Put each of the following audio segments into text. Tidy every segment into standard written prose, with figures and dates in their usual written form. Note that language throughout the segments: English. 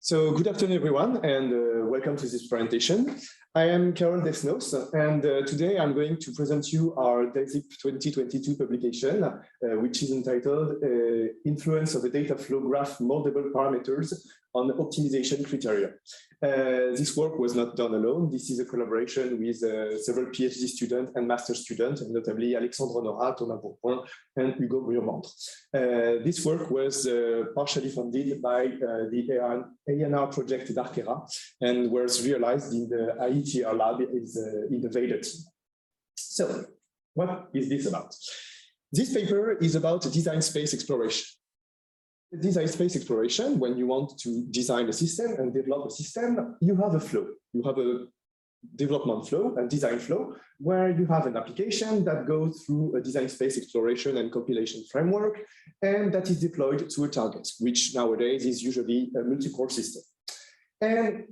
So good afternoon, everyone, and welcome to this presentation. I am Karol Desnos, and today I'm going to present you our DASIP22 publication, which is entitled Influence of the Data Flow Graph Moldable Parameters on Optimization Criteria. This work was not done alone. This is a collaboration with several PhD students and master students, notably Alexandre Honorat, Thomas Bourpoint, and Hugo Bruyamandre. This work was partially funded by the INSA project d'Arquera and was realized in the IETR lab in the Vaader team. So, what is this about? This paper is about design space exploration. Design space exploration, when you want to design a system and develop a system, you have a flow. You have a development flow and design flow, where you have an application that goes through a design space exploration and compilation framework, and that is deployed to a target, which nowadays is usually a multi-core system. And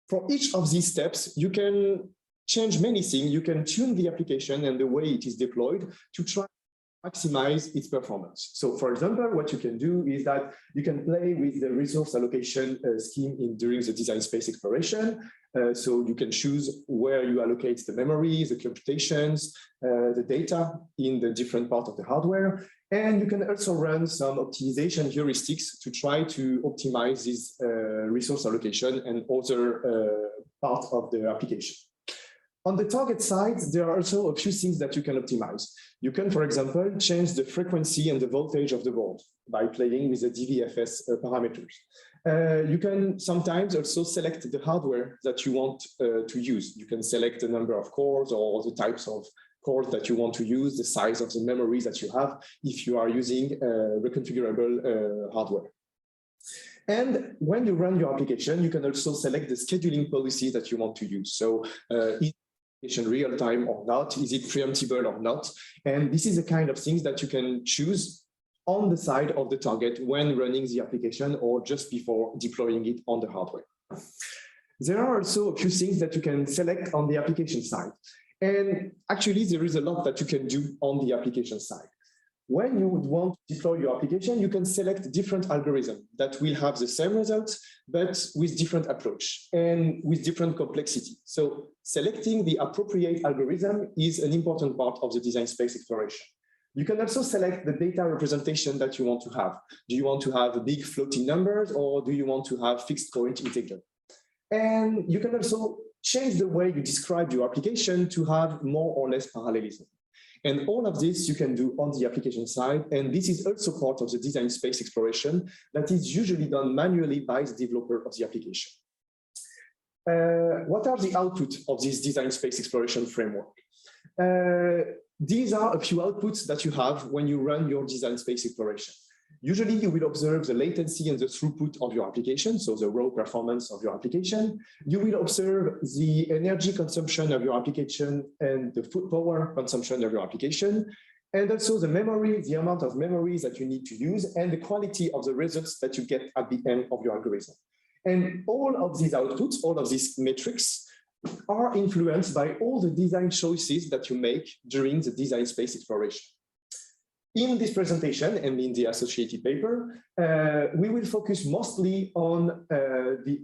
for each of these steps, you can change many things. You can tune the application and the way it is deployed to try maximize its performance. So for example, what you can do is that you can play with the resource allocation scheme during the design space exploration. So you can choose where you allocate the memory, the computations, the data in the different part of the hardware. And you can also run some optimization heuristics to try to optimize this resource allocation and other part of the application. On the target side, there are also a few things that you can optimize. You can, for example, change the frequency and the voltage of the board by playing with the DVFS parameters. You can sometimes also select the hardware that you want to use. You can select the number of cores or the types of cores that you want to use, the size of the memory that you have if you are using reconfigurable hardware. And when you run your application, you can also select the scheduling policy that you want to use. So real time or not, is it preemptible or not? And this is the kind of things that you can choose on the side of the target when running the application or just before deploying it on the hardware. There are also a few things that you can select on the application side. And actually, there is a lot that you can do on the application side. When you would want to deploy your application, you can select different algorithms that will have the same results, but with different approach and with different complexity. So selecting the appropriate algorithm is an important part of the design space exploration. You can also select the data representation that you want to have. Do you want to have big floating numbers, or do you want to have fixed point integer? And you can also change the way you describe your application to have more or less parallelism. And all of this you can do on the application side. And this is also part of the design space exploration that is usually done manually by the developer of the application. What are the outputs of this design space exploration framework? These are a few outputs that you have when you run your design space exploration. Usually you will observe the latency and the throughput of your application, so the raw performance of your application. You will observe the energy consumption of your application and the power consumption of your application, and also the memory, the amount of memories that you need to use, and the quality of the results that you get at the end of your algorithm. And all of these outputs, all of these metrics, are influenced by all the design choices that you make during the design space exploration. In this presentation and in the associated paper, we will focus mostly on the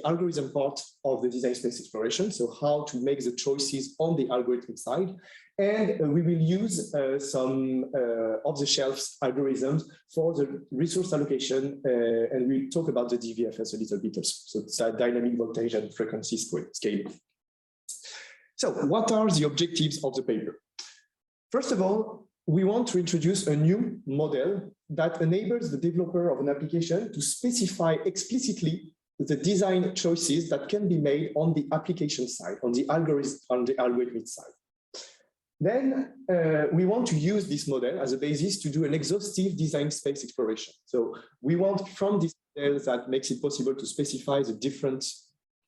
algorithm part of the design space exploration, so how to make the choices on the algorithm side. And we will use some off-the-shelf algorithms for the resource allocation, and we'll talk about the DVFS a little bit also. So it's a dynamic voltage and frequency scaling. So what are the objectives of the paper? First of all, we want to introduce a new model that enables the developer of an application to specify explicitly the design choices that can be made on the application side, on the algorithmic side. Then we want to use this model as a basis to do an exhaustive design space exploration. So we want from this model that makes it possible to specify the different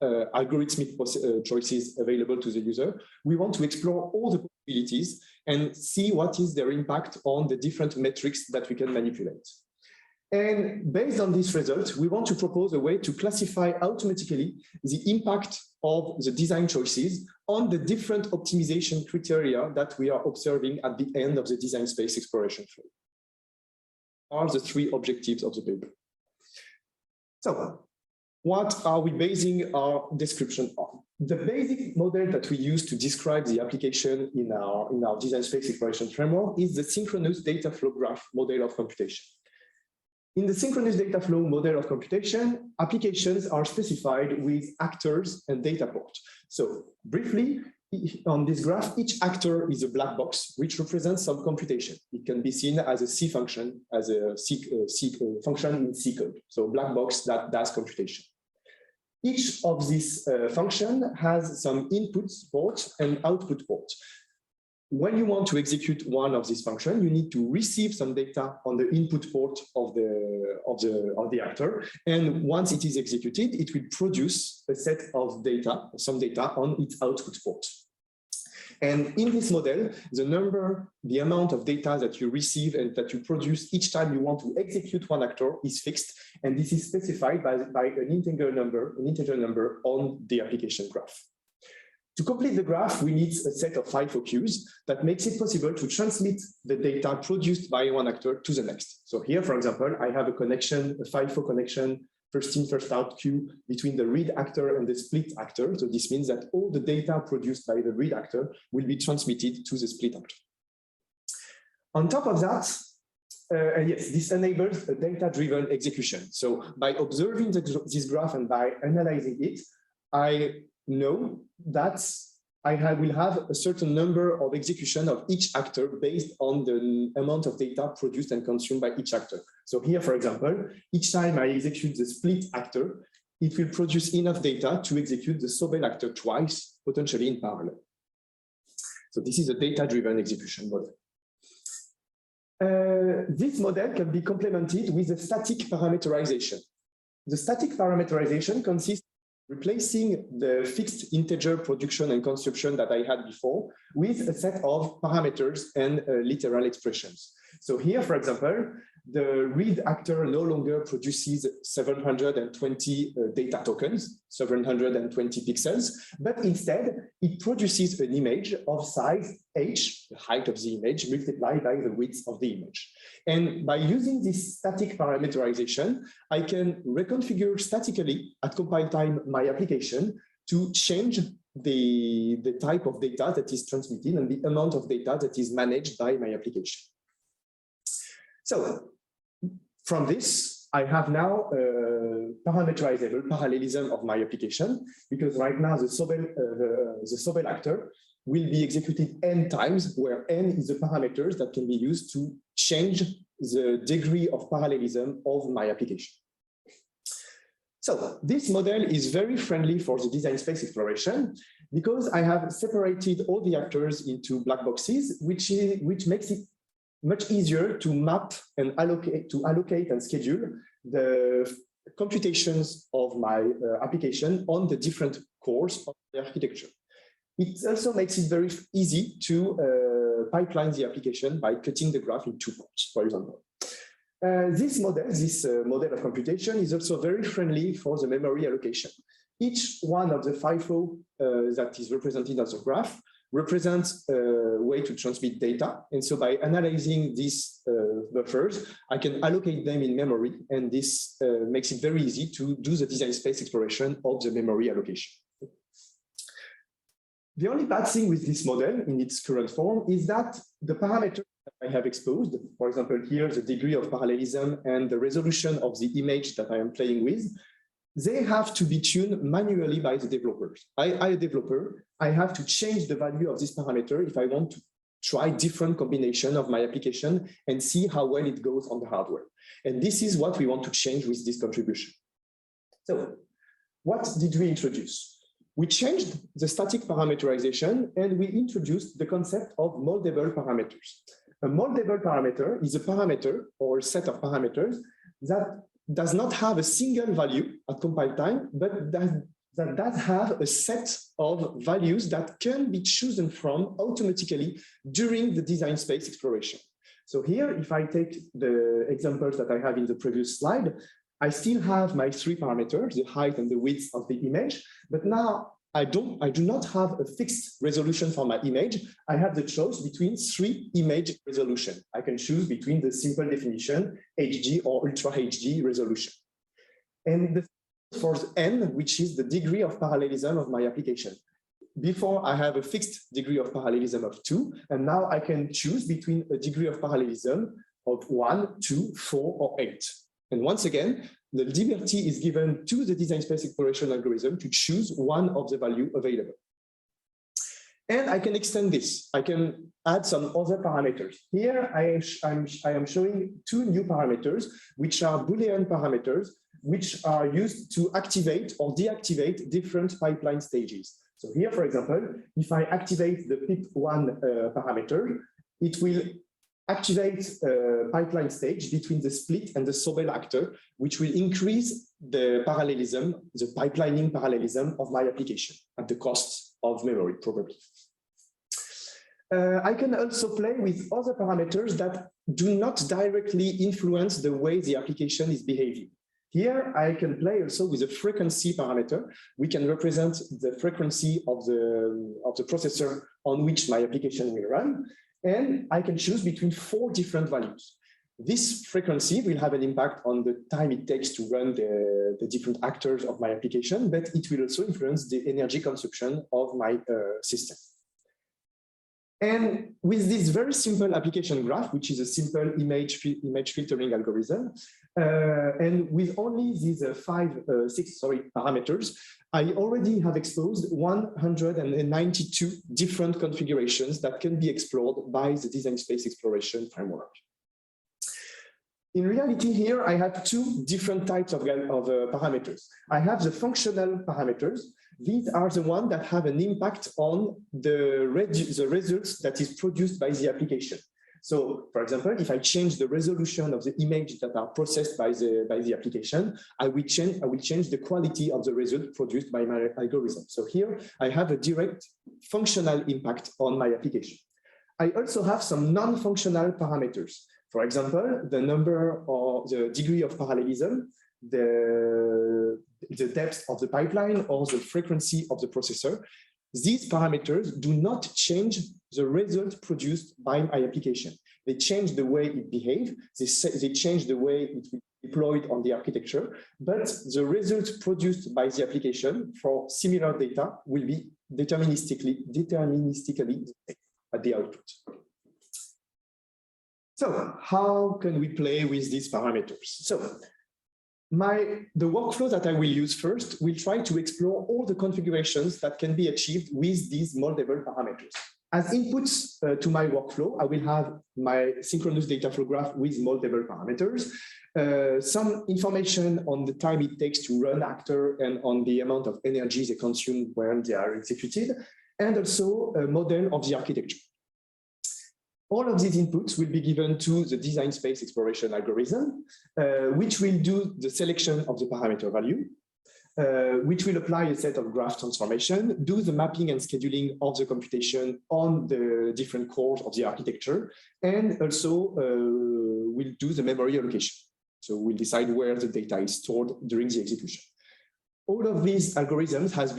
algorithmic choices available to the user. We want to explore all the possibilities and see what is their impact on the different metrics that we can manipulate. And based on this result, we want to propose a way to classify automatically the impact of the design choices on the different optimization criteria that we are observing at the end of the design space exploration flow. Are the three objectives of the paper. So what are we basing our description on? The basic model that we use to describe the application in our design space exploration framework is the synchronous data flow graph model of computation. In the synchronous data flow model of computation, applications are specified with actors and data port. So briefly, on this graph, each actor is a black box, which represents some computation. It can be seen as a C function, as a C function in C code. So black box that does computation. Each of these functions has some input port and output port. When you want to execute one of these functions, you need to receive some data on the input port of the actor. And once it is executed, it will produce a set of data, some data on its output port. And in this model, the amount of data that you receive and that you produce each time you want to execute one actor is fixed. And this is specified by an integer number on the application graph. To complete the graph, we need a set of FIFO queues that makes it possible to transmit the data produced by one actor to the next. So here, for example, I have a connection, a FIFO connection, first in, first out queue between the read actor and the split actor. So this means that all the data produced by the read actor will be transmitted to the split actor. On top of that, yes, this enables a data-driven execution. So by observing this graph and by analyzing it, I know that I will have a certain number of execution of each actor based on the amount of data produced and consumed by each actor. So here, for example, each time I execute the split actor, it will produce enough data to execute the Sobel actor twice, potentially in parallel. So this is a data-driven execution model. This model can be complemented with a static parameterization. The static parameterization consists replacing the fixed integer production and consumption that I had before with a set of parameters and literal expressions. So here, for example, the read actor no longer produces 720 data tokens, 720 pixels, but instead it produces an image of size h, the height of the image, multiplied by the width of the image. And by using this static parameterization, I can reconfigure statically at compile time my application to change the type of data that is transmitted and the amount of data that is managed by my application. So from this, I have now parameterizable parallelism of my application, because right now the Sobel actor will be executed n times, where n is the parameters that can be used to change the degree of parallelism of my application. So this model is very friendly for the design space exploration, because I have separated all the actors into black boxes, which makes it much easier to map and allocate and schedule the computations of my application on the different cores of the architecture. It also makes it very easy to pipeline the application by cutting the graph in two parts, for example. This model of computation is also very friendly for the memory allocation. Each one of the FIFO that is represented as a graph represents a way to transmit data. And so by analyzing these buffers, I can allocate them in memory. And this makes it very easy to do the design space exploration of the memory allocation. The only bad thing with this model in its current form is that the parameters that I have exposed, for example, here, the degree of parallelism and the resolution of the image that I am playing with, they have to be tuned manually by the developers. I, a developer, I have to change the value of this parameter if I want to try different combination of my application and see how well it goes on the hardware. And this is what we want to change with this contribution. So what did we introduce? We changed the static parameterization and we introduced the concept of moldable parameters. A moldable parameter is a parameter or a set of parameters that does not have a single value at compile time, but that does have a set of values that can be chosen from automatically during the design space exploration. So here, if I take the examples that I have in the previous slide, I still have my three parameters, the height and the width of the image, but now I do not have a fixed resolution for my image. I have the choice between three image resolution. I can choose between the simple definition, HD or ultra HD resolution. And the for n, which is the degree of parallelism of my application. Before, I have a fixed degree of parallelism of 2, and now I can choose between a degree of parallelism of 1, 2, 4, or 8. And once again, the liberty is given to the design space exploration algorithm to choose one of the value available. And I can extend this. I can add some other parameters. Here, I am showing 2 new parameters, which are Boolean parameters, which are used to activate or deactivate different pipeline stages. So here, for example, if I activate the PIP1 parameter, it will activate a pipeline stage between the split and the Sobel actor, which will increase the parallelism, the pipelining parallelism of my application at the cost of memory, probably. I can also play with other parameters that do not directly influence the way the application is behaving. Here, I can play also with a frequency parameter. We can represent the frequency of the processor on which my application will run. And I can choose between 4 different values. This frequency will have an impact on the time it takes to run the different actors of my application, but it will also influence the energy consumption of my system. And with this very simple application graph, which is a simple image filtering algorithm, and with only these 6 parameters, I already have exposed 192 different configurations that can be explored by the design space exploration framework. In reality, here I have 2 different types of parameters. I have the functional parameters. These are the ones that have an impact on the results that is produced by the application. So, for example, if I change the resolution of the image that are processed by the application, I will change the quality of the result produced by my algorithm. So here I have a direct functional impact on my application. I also have some non-functional parameters. For example, the number or the degree of parallelism, the depth of the pipeline, or the frequency of the processor. These parameters do not change the result produced by my application. They change the way it behaves, they change the way it will be deployed on the architecture, but the result produced by the application for similar data will be deterministically at the output. So how can we play with these parameters? So the workflow that I will use first will try to explore all the configurations that can be achieved with these moldable parameters. As inputs to my workflow, I will have my synchronous data flow graph with moldable parameters, some information on the time it takes to run actor and on the amount of energy they consume when they are executed, and also a model of the architecture. All of these inputs will be given to the design space exploration algorithm, which will do the selection of the parameter value, which will apply a set of graph transformation, do the mapping and scheduling of the computation on the different cores of the architecture, and also will do the memory allocation. So we'll decide where the data is stored during the execution. All of these algorithms have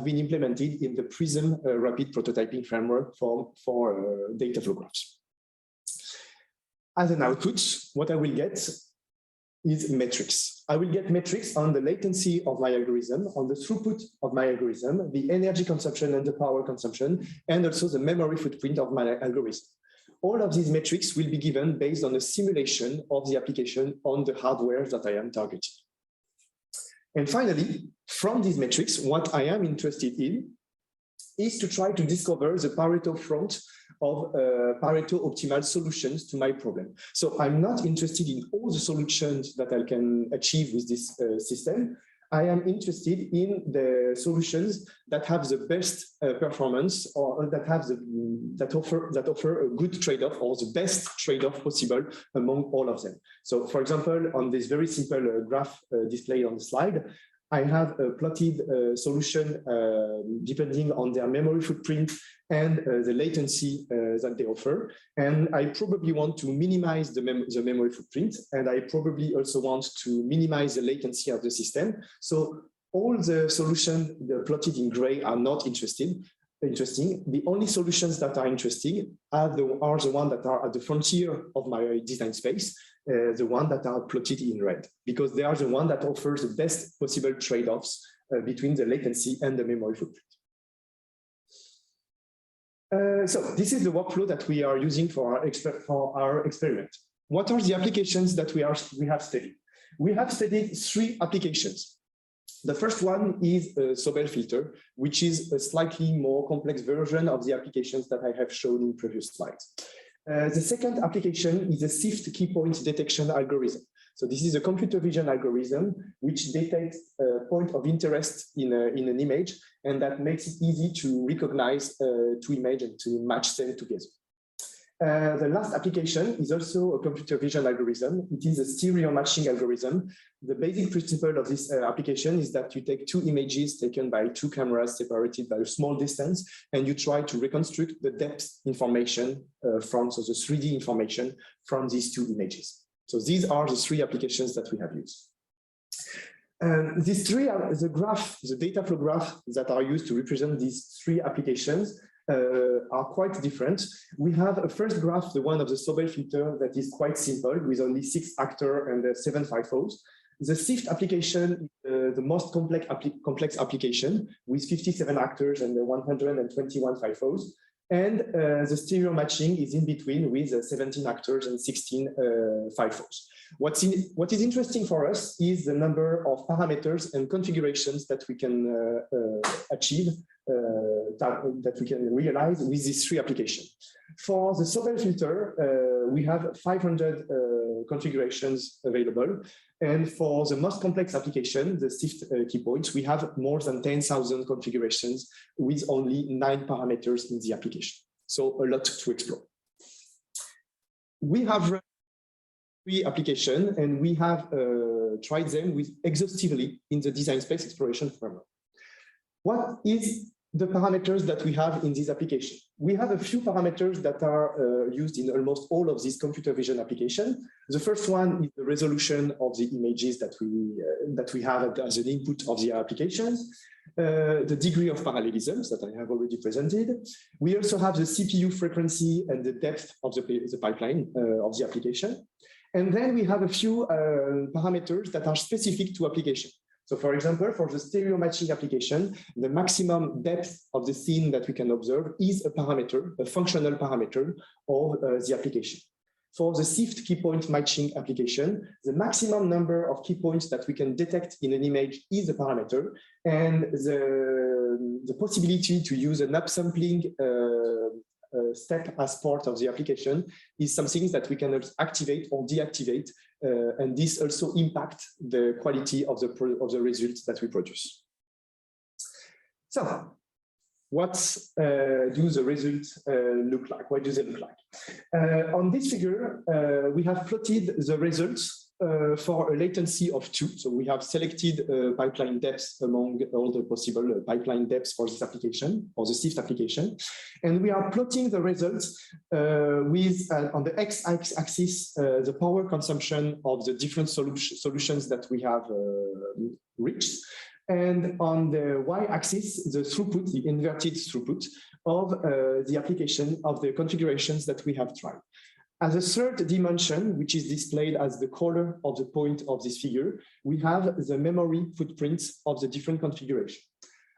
been implemented in the Prism rapid prototyping framework for data flow graphs. As an output, what I will get is metrics. I will get metrics on the latency of my algorithm, on the throughput of my algorithm, the energy consumption and the power consumption, and also the memory footprint of my algorithm. All of these metrics will be given based on a simulation of the application on the hardware that I am targeting. And finally, from these metrics, what I am interested in is to try to discover the Pareto front of Pareto optimal solutions to my problem. So I'm not interested in all the solutions that I can achieve with this system. I am interested in the solutions that have the best performance, or that offer a good trade-off, or the best trade-off possible among all of them. So, for example, on this very simple graph displayed on the slide, I have a plotted solution depending on their memory footprint and the latency that they offer. And I probably want to minimize the memory footprint, and I probably also want to minimize the latency of the system. So all the solutions plotted in gray are not interesting. The only solutions that are interesting are the ones that are at the frontier of my design space. the one that are plotted in red, because they are the one that offers the best possible trade-offs between the latency and the memory footprint. So this is the workflow that we are using for our experiment. What are the applications that we have studied? We have studied 3 applications. The first one is a Sobel filter, which is a slightly more complex version of the applications that I have shown in previous slides. The second application is a SIFT key point detection algorithm. So this is a computer vision algorithm which detects a point of interest in an image, and that makes it easy to recognize 2 images and to match them together. The last application is also a computer vision algorithm. It is a stereo matching algorithm. The basic principle of this application is that you take 2 images taken by 2 cameras separated by a small distance, and you try to reconstruct the depth information so the 3D information from these 2 images. So these are the 3 applications that we have used. These 3 are the data flow graph that are used to represent these 3 applications are quite different. We have a first graph, the one of the Sobel filter, that is quite simple with only 6 actors and 7 FIFOs. The SIFT application is the most complex application with 57 actors and 121 FIFOs. And the stereo matching is in between with 17 actors and 16 FIFOs. What is interesting for us is the number of parameters and configurations that we can achieve, that we can realize with these 3 applications. For the Sobel filter, we have 500 configurations available. And for the most complex application, the SIFT key points, we have more than 10,000 configurations with only 9 parameters in the application. So a lot to explore. We have run 3 applications, and we have tried them exhaustively in the design space exploration framework. What is the parameters that we have in this application? We have a few parameters that are used in almost all of these computer vision applications. The first one is the resolution of the images that we have as an input of the applications, the degree of parallelisms that I have already presented. We also have the CPU frequency and the depth of the pipeline of the application. And then we have a few parameters that are specific to application. So for example, for the stereo matching application, the maximum depth of the scene that we can observe is a parameter, a functional parameter of the application. For the SIFT key point matching application, the maximum number of key points that we can detect in an image is a parameter, and the possibility to use an upsampling step as part of the application is something that we can activate or deactivate, and this also impacts the quality of the results that we produce. So, what do the results look like? What do they look like? On this figure, we have plotted the results for a latency of 2. So we have selected pipeline depths among all the possible pipeline depths for this application, for the SIFT application. And we are plotting the results with, on the x-axis, the power consumption of the different solutions that we have reached. And on the y-axis, the throughput, the inverted throughput of the application of the configurations that we have tried. As a third dimension, which is displayed as the color of the point of this figure, we have the memory footprints of the different configurations.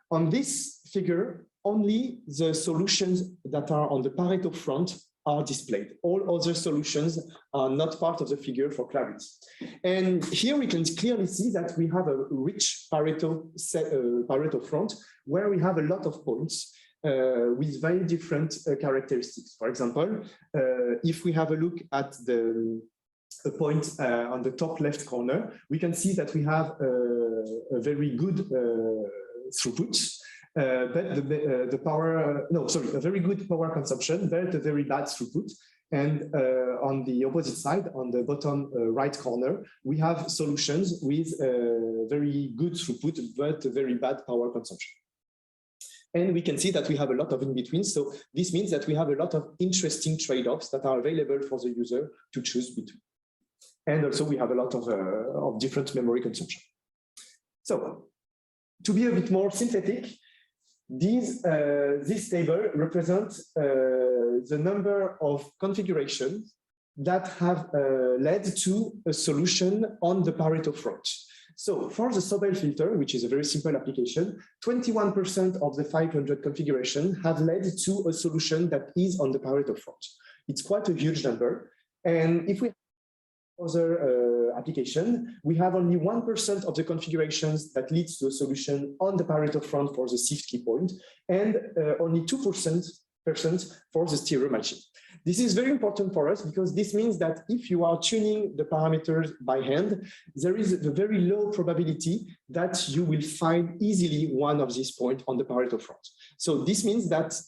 On this figure, only the solutions that are on the Pareto front are displayed. All other solutions are not part of the figure for clarity. And here we can clearly see that we have a rich Pareto front where we have a lot of points with very different characteristics. For example, if we have a look at the point on the top left corner, we can see that we have a very good throughput, but a very good power consumption, but a very bad throughput. And on the opposite side, on the bottom right corner, we have solutions with very good throughput, but a very bad power consumption. And we can see that we have a lot of in-between. So this means that we have a lot of interesting trade-offs that are available for the user to choose between. And also we have a lot of different memory consumption. So to be a bit more synthetic, this table represents the number of configurations that have led to a solution on the Pareto front. So for the Sobel filter, which is a very simple application, 21% of the 500 configuration have led to a solution that is on the Pareto front. It's quite a huge number. And if we have other application, we have only 1% of the configurations that leads to a solution on the Pareto front for the SIFT key point, and only 2% for the stereo matching. This is very important for us because this means that if you are tuning the parameters by hand, there is a very low probability that you will find easily one of these points on the Pareto front. So this means that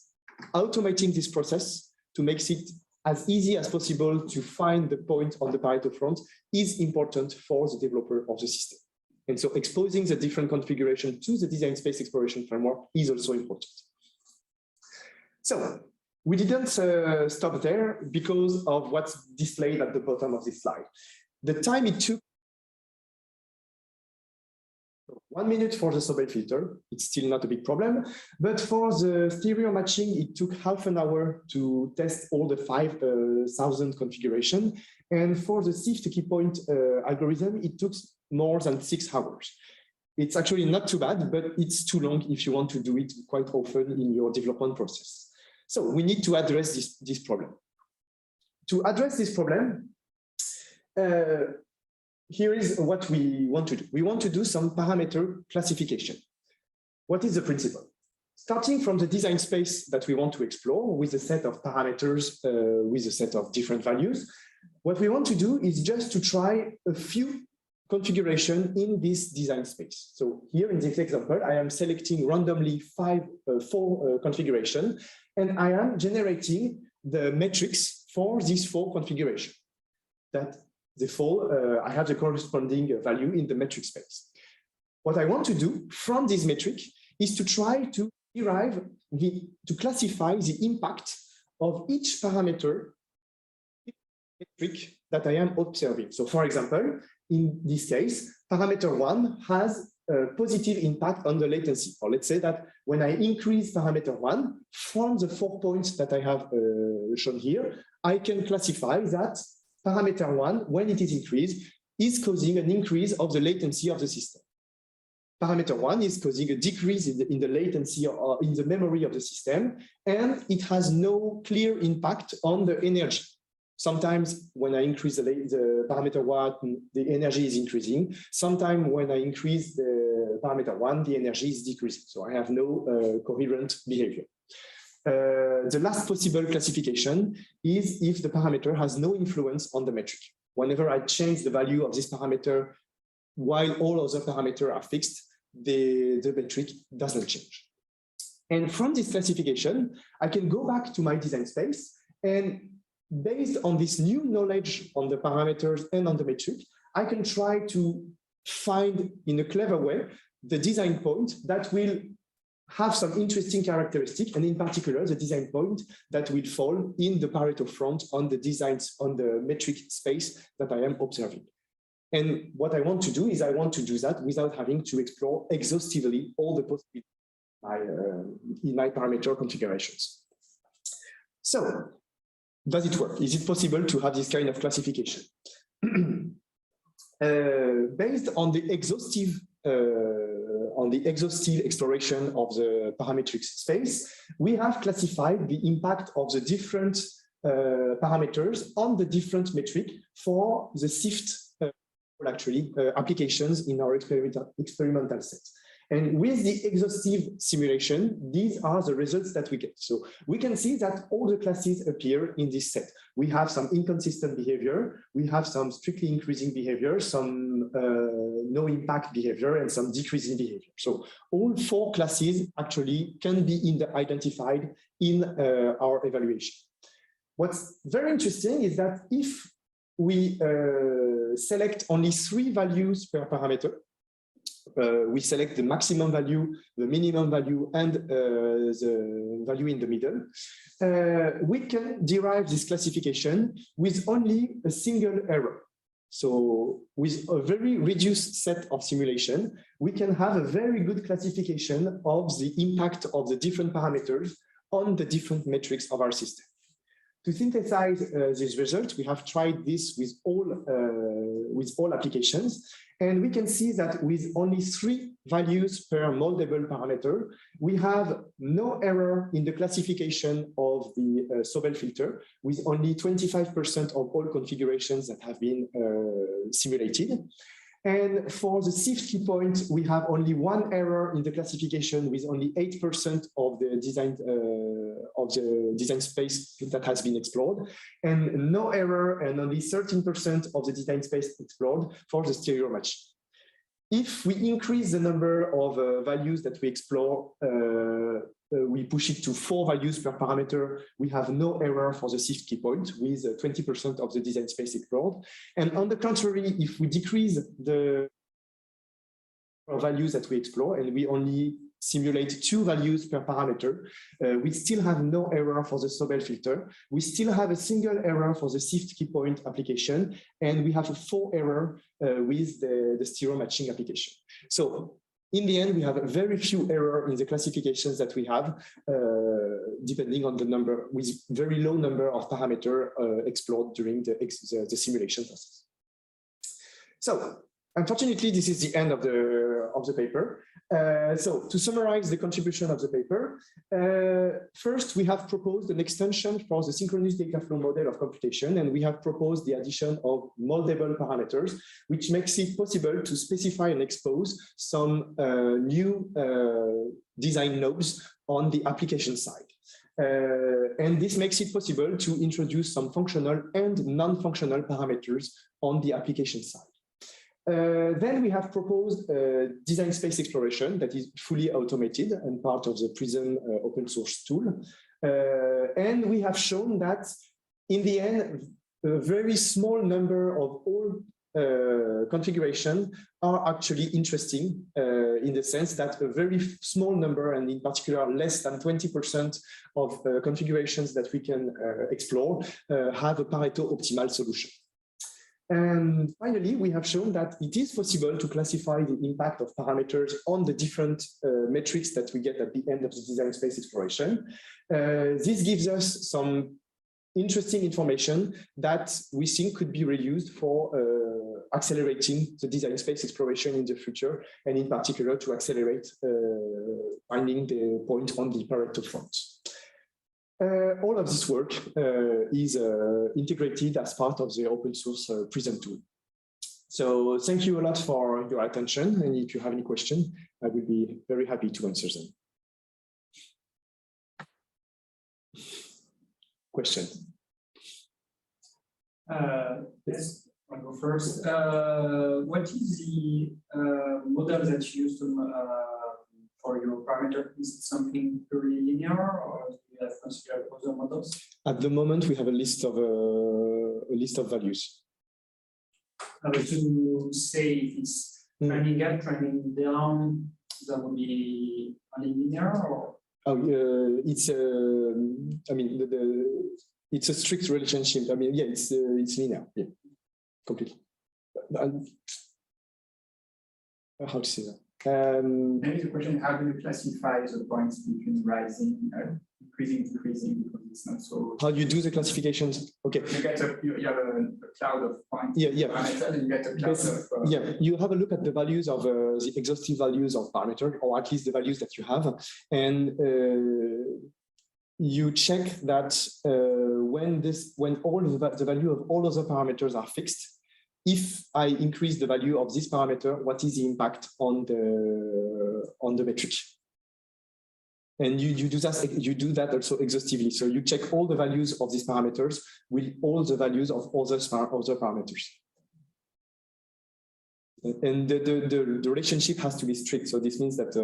automating this process to make it as easy as possible to find the point on the Pareto front is important for the developer of the system. And so exposing the different configuration to the design space exploration framework is also important. So we didn't stop there because of what's displayed at the bottom of this slide. The time it took 1 minute for the Sobel filter, it's still not a big problem, but for the stereo matching, it took half an hour to test all the 5,000 configuration. And for the SIFT key point algorithm, it took more than 6 hours. It's actually not too bad, but it's too long if you want to do it quite often in your development process. So we need to address this problem. To address this problem, here is what we want to do. We want to do some parameter classification. What is the principle? Starting from the design space that we want to explore with a set of parameters, with a set of different values, what we want to do is just to try a few configuration in this design space. So here in this example, I am selecting randomly four configuration, and I am generating the metrics for these 4 configuration. That the 4, I have the corresponding value in the metric space. What I want to do from this metric is to try to derive to classify the impact of each parameter metric that I am observing. So for example, in this case, parameter 1 has a positive impact on the latency. Or let's say that when I increase parameter 1 from the 4 points that I have shown here, I can classify that parameter 1, when it is increased, is causing an increase of the latency of the system. Parameter 1 is causing a decrease in the latency or in the memory of the system, and it has no clear impact on the energy. Sometimes when I increase the parameter 1, the energy is increasing. Sometimes when I increase the parameter 1, the energy is decreasing. So I have no coherent behavior. The last possible classification is if the parameter has no influence on the metric. Whenever I change the value of this parameter while all other parameters are fixed, the metric doesn't change. And from this classification, I can go back to my design space, and based on this new knowledge on the parameters and on the metric, I can try to find in a clever way the design point that will have some interesting characteristic, and in particular, the design point that will fall in the Pareto front on the designs on the metric space that I am observing. And what I want to do is I want to do that without having to explore exhaustively all the possibilities in my parameter configurations. So, does it work? Is it possible to have this kind of classification? Based on the exhaustive exploration of the parametric space, we have classified the impact of the different parameters on the different metric for the SIFT applications in our experimental set. And with the exhaustive simulation, these are the results that we get. So we can see that all the classes appear in this set. We have some inconsistent behavior, we have some strictly increasing behavior, some no impact behavior, and some decreasing behavior. So all 4 classes actually can be identified in our evaluation. What's very interesting is that if we select only 3 values per parameter, we select the maximum value, the minimum value, and the value in the middle, we can derive this classification with only a single error. So with a very reduced set of simulation, we can have a very good classification of the impact of the different parameters on the different metrics of our system. To synthesize this result, we have tried this with all applications, and we can see that with only 3 values per moldable parameter, we have no error in the classification of the Sobel filter, with only 25% of all configurations that have been simulated. And for the SIFT key point, we have only 1 error in the classification, with only 8% of the design space that has been explored, and no error and only 13% of the design space explored for the stereo match. If we increase the number of values that we explore, we push it to 4 values per parameter, we have no error for the SIFT key point, with 20% of the design space explored. And on the contrary, if we decrease the values that we explore and we only simulate 2 values per parameter, we still have no error for the Sobel filter. We still have a single error for the SIFT key point application, and we have a 4 error with the stereo matching application. So in the end, we have a very few errors in the classifications that we have, depending on the number, with very low number of parameters explored during the simulation process. So unfortunately, this is the end of the paper. So to summarize the contribution of the paper, first, we have proposed an extension for the synchronous dataflow model of computation, and we have proposed the addition of moldable parameters, which makes it possible to specify and expose some new design nodes on the application side. And this makes it possible to introduce some functional and non-functional parameters on the application side. Then we have proposed design space exploration that is fully automated and part of the Prism open source tool. And we have shown that in the end, a very small number of all configurations are actually interesting in the sense that a very small number, and in particular less than 20% of configurations that we can explore have a Pareto optimal solution. And finally, we have shown that it is possible to classify the impact of parameters on the different metrics that we get at the end of the design space exploration. This gives us some interesting information that we think could be reused for accelerating the design space exploration in the future, and in particular to accelerate finding the point on the Pareto front. All of this work is integrated as part of the open source Prism tool. So thank you a lot for your attention. And if you have any questions, I will be very happy to answer them. Questions? Yes, I'll go first. What is the model that you use for your parameter? Is it something purely linear, or do you have considered other models? At the moment, we have a list of values. To say if it's trending up, trending down, that would be only linear, or? It's I mean it's a strict relationship. I mean, yeah, it's linear, yeah, completely. How to say that? Maybe the question: how do you classify the points between rising, increasing, decreasing? Because it's not so. How do you do the classifications? Okay. You have a cloud of points. Yeah. Parameters, and you get a cloud of. Yeah, you have a look at the values of the exhaustive values of parameter, or at least the values that you have, and you check that when all the value of all other parameters are fixed. If I increase the value of this parameter, what is the impact on the metric? And you do that also exhaustively. So you check all the values of these parameters with all the values of other parameters. And the relationship has to be strict. So this means that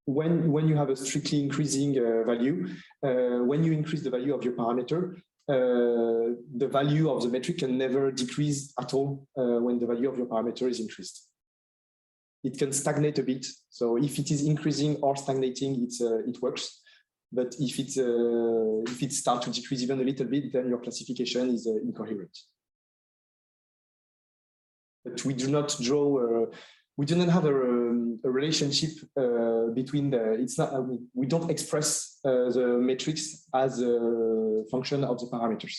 when you have a strictly increasing value, when you increase the value of your parameter, the value of the metric can never decrease at all when the value of your parameter is increased. It can stagnate a bit. So if it is increasing or stagnating, it works. But if it starts to decrease even a little bit, then your classification is incoherent. But we do not draw we do not have a relationship between the, it's not, we don't express the metrics as a function of the parameters.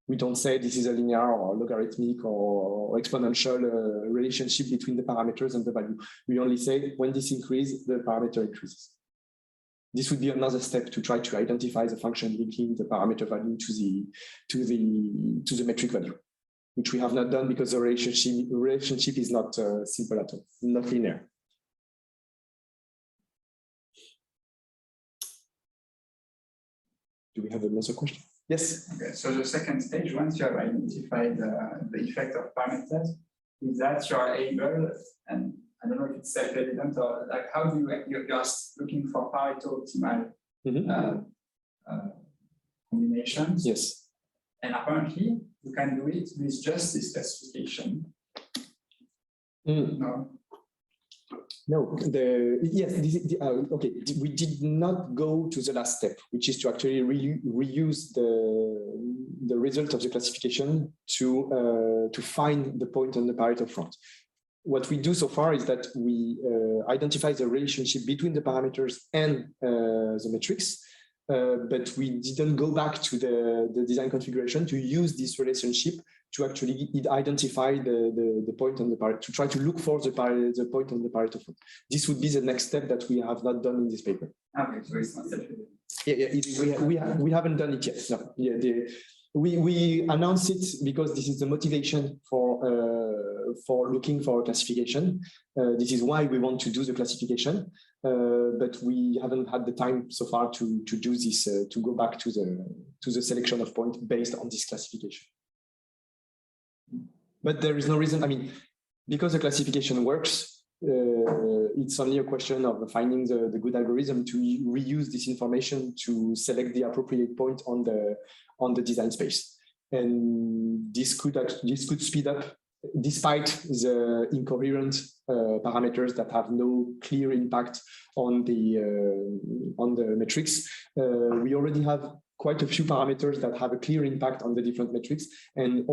We don't say this is a linear or logarithmic or exponential relationship between the parameters and the value. We only say when this increases, the parameter increases. This would be another step to try to identify the function linking the parameter value to the metric value, which we have not done because the relationship is not simple at all, not linear. Do we have another question? Yes. Okay, so the second stage, once you have identified the effect of parameters, is that you are able, and I don't know if it's self-evident or like how do you're just looking for Pareto optimal combinations. Yes. And apparently you can do it with just this classification. No. No, yes, okay. We did not go to the last step, which is to actually reuse the result of the classification to find the point on the Pareto front. What we do so far is that we identify the relationship between the parameters and the metrics, but we didn't go back to the design configuration to use this relationship to actually identify the point on the Pareto, to try to look for the point on the Pareto front. This would be the next step that we have not done in this paper. Okay, so it's not self-evident. Yeah, we haven't done it yet. No, yeah, we announced it because this is the motivation for looking for a classification. This is why we want to do the classification, but we haven't had the time so far to do this, to go back to the selection of points based on this classification. But there is no reason, I mean, because the classification works, it's only a question of finding the good algorithm to reuse this information to select the appropriate point on the design space. And this could speed up, despite the incoherent parameters that have no clear impact on the metrics. We already have quite a few parameters that have a clear impact on the different metrics, and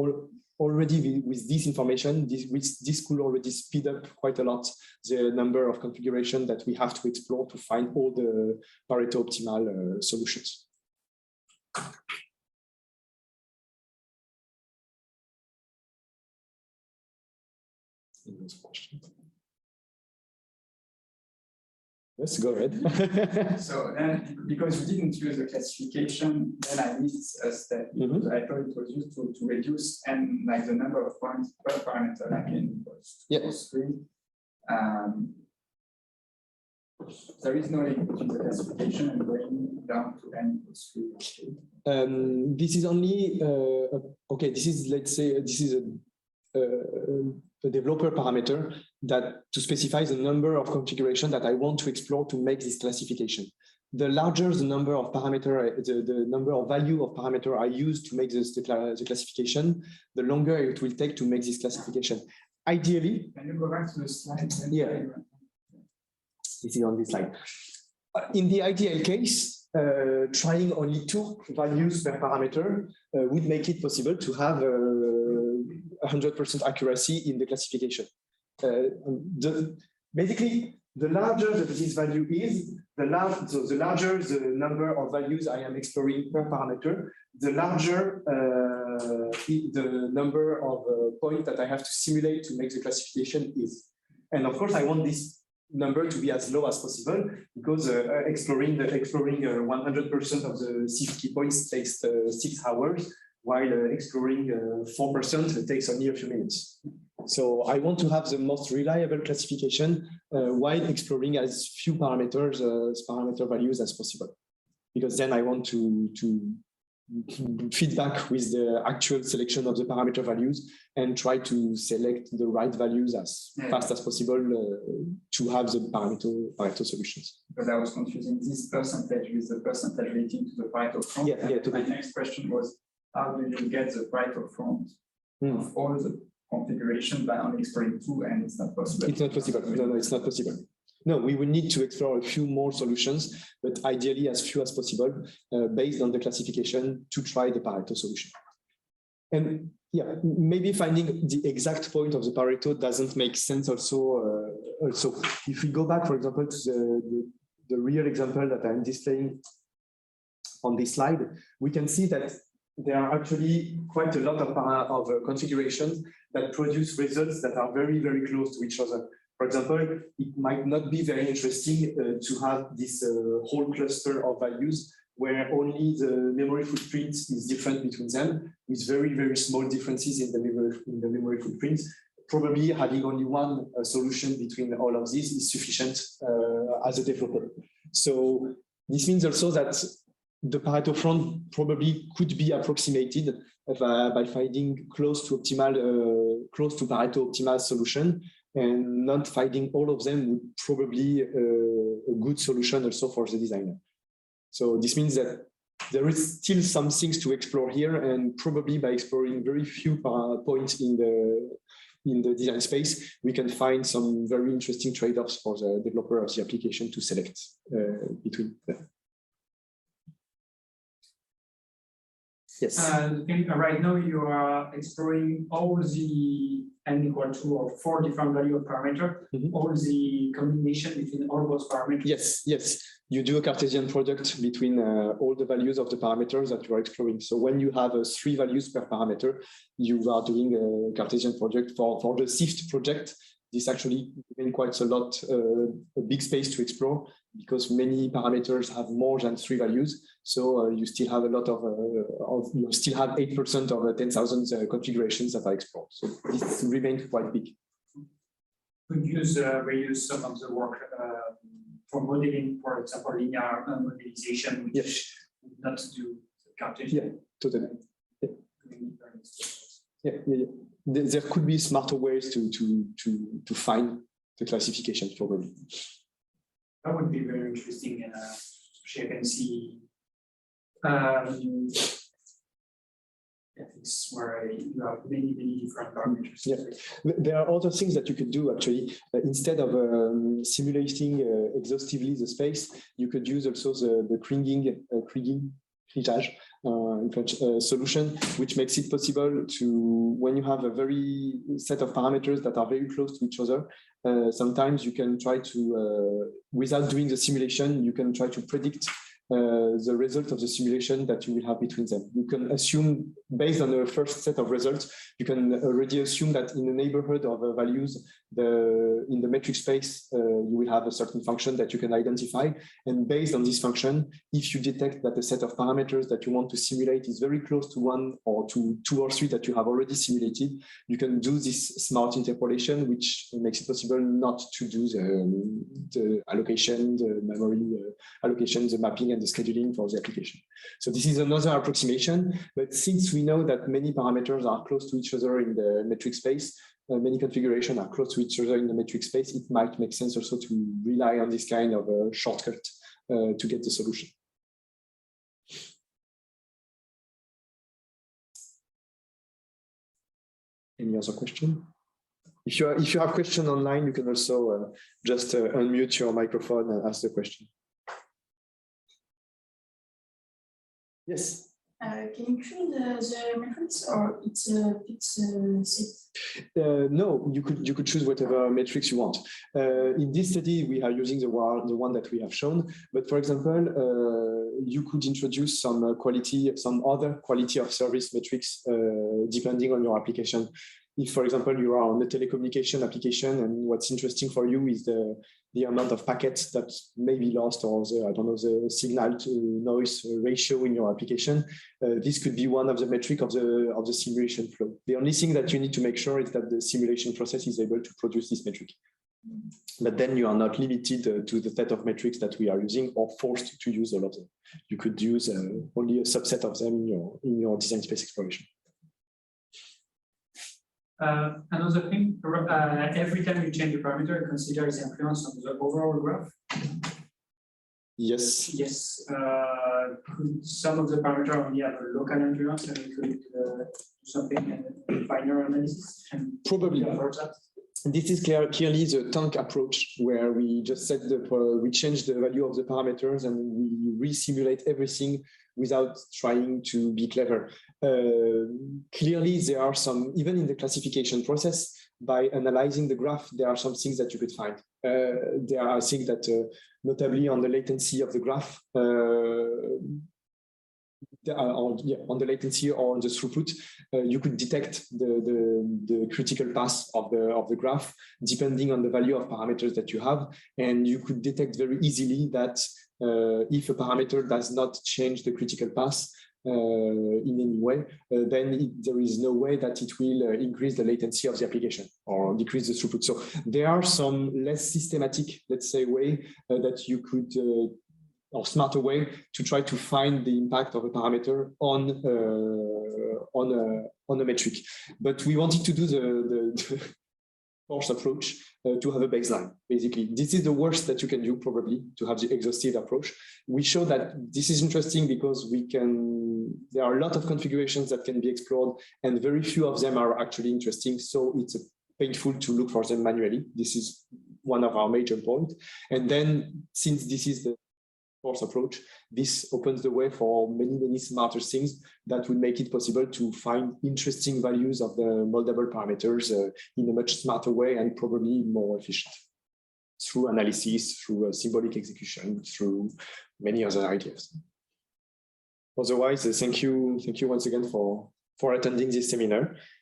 already with this information, this could already speed up quite a lot the number of configurations that we have to explore to find all the Pareto optimal solutions. Yes, go ahead. So then, because we didn't use the classification, then I missed a step. I thought it was used to reduce and like the number of points per parameter, like in post 3. There is no link between the classification and going down to n equals 3. This is only okay. This is, let's say, this is a developer parameter that to specify the number of configuration that I want to explore to make this classification. The larger the number of parameter, the number of value of parameter I use to make this, the classification, the longer it will take to make this classification. Ideally, can you go back to the slide? Yeah, this is on this slide. In the ideal case, trying only 2 values per parameter would make it possible to have 100% accuracy in the classification. Basically, the larger this value is, the larger the number of values I am exploring per parameter, the larger the number of points that I have to simulate to make the classification is. And of course, I want this number to be as low as possible, because exploring 100% of the C50 points takes 6 hours, while exploring 4% takes only a few minutes. So I want to have the most reliable classification while exploring as few parameters, parameter values as possible, because then I want to feedback with the actual selection of the parameter values and try to select the right values as fast as possible to have the Pareto solutions. Because I was confusing this percentage with the percentage relating to the Pareto front. My next question was, how do you get the Pareto front of all the configuration by only exploring 2, and it's not possible? It's not possible. No, it's not possible. No, we will need to explore a few more solutions, but ideally as few as possible based on the classification to try the Pareto solution. And yeah, maybe finding the exact point of the Pareto doesn't make sense also. Also, if we go back, for example, to the real example that I'm displaying on this slide, we can see that there are actually quite a lot of configurations that produce results that are very, very close to each other. For example, it might not be very interesting to have this whole cluster of values where only the memory footprint is different between them, with very, very small differences in the memory footprint. Probably having only one solution between all of these is sufficient as a developer. So this means also that the Pareto front probably could be approximated by finding close to Pareto optimal solution, and not finding all of them would probably a good solution also for the designer. So this means that there is still some things to explore here, and probably by exploring very few points in the design space, we can find some very interesting trade-offs for the developer of the application to select between them. Yes. Right now you are exploring all the n equal to or 4 different value of parameter, all the combination between all those parameters. Yes, yes. You do a Cartesian product between all the values of the parameters that you are exploring. So when you have 3 values per parameter, you are doing a Cartesian project. For the SIFT project, this actually gives quite a lot, a big space to explore, because many parameters have more than 3 values. So you still have a lot you still have 8% of the 10,000 configurations that are explored. So this remains quite big. Could reuse some of the work for modeling, for example, linear modelization, which would not do Cartesian. Yeah, totally. Yeah. Yeah. There could be smarter ways to find the classification probably. That would be very interesting. I can see. It's where you have many different parameters. Yeah, there are other things that you could do actually. Instead of simulating exhaustively the space, you could use also the Kriging in French solution, which makes it possible to, when you have a very set of parameters that are very close to each other, sometimes you can try to, without doing the simulation, you can try to predict the result of the simulation that you will have between them. You can assume, based on the first set of results, you can already assume that in the neighborhood of values, in the metric space, you will have a certain function that you can identify. And based on this function, if you detect that the set of parameters that you want to simulate is very close to one or to 2 or 3 that you have already simulated, you can do this smart interpolation, which makes it possible not to do the allocation, the memory allocation, the mapping, and the scheduling for the application. So this is another approximation, but since we know that many parameters are close to each other in the metric space, many configurations are close to each other in the metric space, it might make sense also to rely on this kind of a shortcut to get the solution. Any other question? If you have question online, you can also just unmute your microphone and ask the question. Yes. Can you choose the metrics, or it's set? No, you could choose whatever metrics you want. In this study, we are using the one that we have shown. But for example, you could introduce some other quality of service metrics depending on your application. If, for example, you are on a telecommunication application, and what's interesting for you is the amount of packets that may be lost, or the signal to noise ratio in your application, this could be one of the metric of the simulation flow. The only thing that you need to make sure is that the simulation process is able to produce this metric. But then you are not limited to the set of metrics that we are using, or forced to use all of them. You could use only a subset of them in your design space exploration. Another thing, every time you change a parameter, it considers the influence on the overall graph. Yes. Yes. Could some of the parameters only have a local influence, and we could do something in finer analysis? Probably. this is clearly the tank approach, where we just set we change the value of the parameters and we re-simulate everything without trying to be clever. Clearly, there are some, even in the classification process, by analyzing the graph, there are some things that you could find. There are, I think that notably on the latency of the graph, on the latency or on the throughput, you could detect the critical path of the graph depending on the value of parameters that you have, and you could detect very easily that if a parameter does not change the critical path in any way, then there is no way that it will increase the latency of the application or decrease the throughput. So there are some less systematic, let's say, way that you could or smarter way to try to find the impact of a parameter on a metric. But we wanted to do the force approach to have a baseline. Basically, this is the worst that you can do, probably, to have the exhaustive approach. We show that this is interesting because there are a lot of configurations that can be explored, and very few of them are actually interesting. So it's painful to look for them manually. This is one of our major points. And then, since this is the force approach, this opens the way for many smarter things that will make it possible to find interesting values of the moldable parameters in a much smarter way and probably more efficient through analysis, through symbolic execution, through many other ideas. Otherwise, thank you once again for attending this seminar.